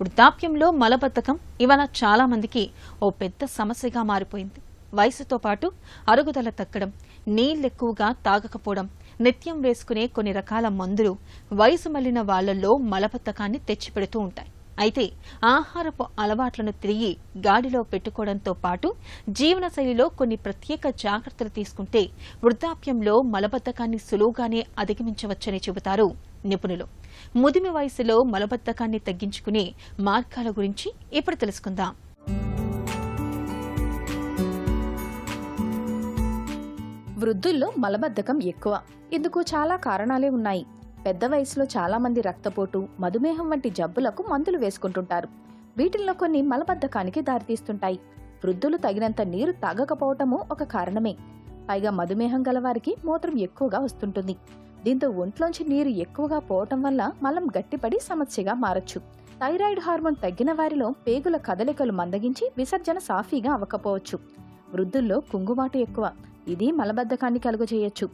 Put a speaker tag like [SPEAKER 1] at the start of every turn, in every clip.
[SPEAKER 1] వృద్ధాప్యంలో మలబద్ధకం ఇవాళ చాలా మందికి ఓ పెద్ద సమస్యగా మారిపోయింది. వయసుతో పాటు అరుగుదల తగ్గడం, నీళ్లెక్కువగా తాగకపోవడం, నిత్యం వేసుకునే కొన్ని రకాల మందులు వయసు మళ్లిన వాళ్లలో మలబద్ధకాన్ని తెచ్చిపెడుతూ ఉంటాయి. అయితే ఆహారపు అలవాట్లను తిరిగి గాడిలో పెట్టుకోవడంతో పాటు జీవనశైలిలో కొన్ని ప్రత్యేక జాగ్రత్తలు తీసుకుంటే వృద్ధాప్యంలో మలబద్ధకాన్ని సులువుగానే అధిగమించవచ్చని చెబుతారు నిపుణులు. ముదిమి వయసులో మలబద్ధకాన్ని తగ్గించుకునే మార్గాల గురించి ఇప్పుడు తెలుసుకుందాం.
[SPEAKER 2] వృద్ధుల్లో మలబద్ధకం ఎక్కువ. ఇందుకు చాలా కారణాలే ఉన్నాయి. పెద్ద వయసులో చాలా మంది రక్తపోటు, మధుమేహం వంటి జబ్బులకు మందులు వేసుకుంటుంటారు. వీటిల్లో కొన్ని మలబద్ధకానికి దారితీస్తుంటాయి. వృద్ధులు తగినంత నీరు తాగకపోవటము ఒక కారణమే. పైగా మధుమేహం గలవారికి మూత్రం ఎక్కువగా వస్తుంటుంది. దీంతో ఒంట్లోంచి నీరు ఎక్కువగా పోవటం వల్ల మలం గట్టిపడి సమస్యగా మారచ్చు. థైరాయిడ్ హార్మోన్ తగ్గిన వారిలో పేగుల కదలికలు మందగించి విసర్జన సాఫీగా అవ్వకపోవచ్చు. వృద్ధుల్లో కుంగుబాటు ఎక్కువ. ఇది మలబద్ధకాన్ని కలుగజేయొచ్చు.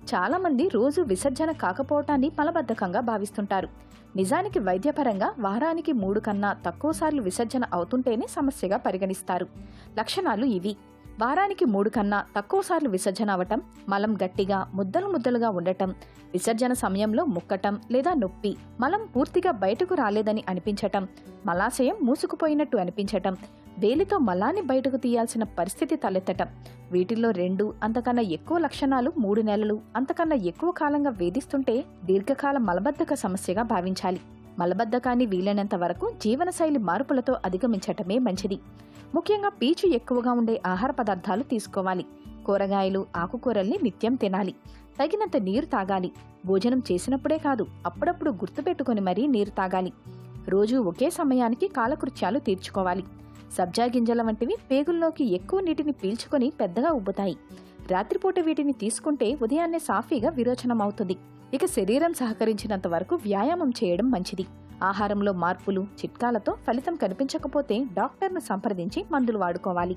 [SPEAKER 2] చాలా మంది రోజు విసర్జన కాకపోవటాన్ని మలబద్ధకంగా భావిస్తుంటారు. నిజానికి వైద్యపరంగా వారానికి 3 కన్నా తక్కువసార్లు విసర్జన అవుతుంటేనే సమస్యగా పరిగణిస్తారు. లక్షణాలు ఇవి: వారానికి 3 కన్నా తక్కువసార్లు విసర్జన అవటం, మలం గట్టిగా ముద్దలు ముద్దలుగా ఉండటం, విసర్జన సమయంలో ముక్కటం లేదా నొప్పి, మలం పూర్తిగా బయటకు రాలేదని అనిపించటం, మలాశయం మూసుకుపోయినట్టు అనిపించటం, వేలితో మలాన్ని బయటకు తీయాల్సిన పరిస్థితి తలెత్తటం. వీటిల్లో 2 అంతకన్నా ఎక్కువ లక్షణాలు 3 నెలలు అంతకన్నా ఎక్కువ కాలంగా వేధిస్తుంటే దీర్ఘకాల మలబద్ధక సమస్యగా భావించాలి. మలబద్ధకాన్ని వీలైనంత వరకు జీవనశైలి మార్పులతో అధిగమించటమే మంచిది. ముఖ్యంగా పీచు ఎక్కువగా ఉండే ఆహార పదార్థాలు తీసుకోవాలి. కూరగాయలు, ఆకుకూరల్ని నిత్యం తినాలి. తగినంత నీరు తాగాలి. భోజనం చేసినప్పుడే కాదు, అప్పుడప్పుడు గుర్తుపెట్టుకుని మరీ నీరు తాగాలి. రోజూ ఒకే సమయానికి కాలకృత్యాలు తీర్చుకోవాలి. సబ్జా గింజల వంటివి పేగుల్లోకి ఎక్కువ నీటిని పీల్చుకొని పెద్దగా ఉబ్బుతాయి. రాత్రిపూట వీటిని తీసుకుంటే ఉదయాన్నే సాఫీగా విరోచనం అవుతుంది. ఇక శరీరం సహకరించినంత వరకు వ్యాయామం చేయడం మంచిది. ఆహారంలో మార్పులు, చిట్కాలతో ఫలితం కనిపించకపోతే డాక్టర్ను సంప్రదించి మందులు వాడుకోవాలి.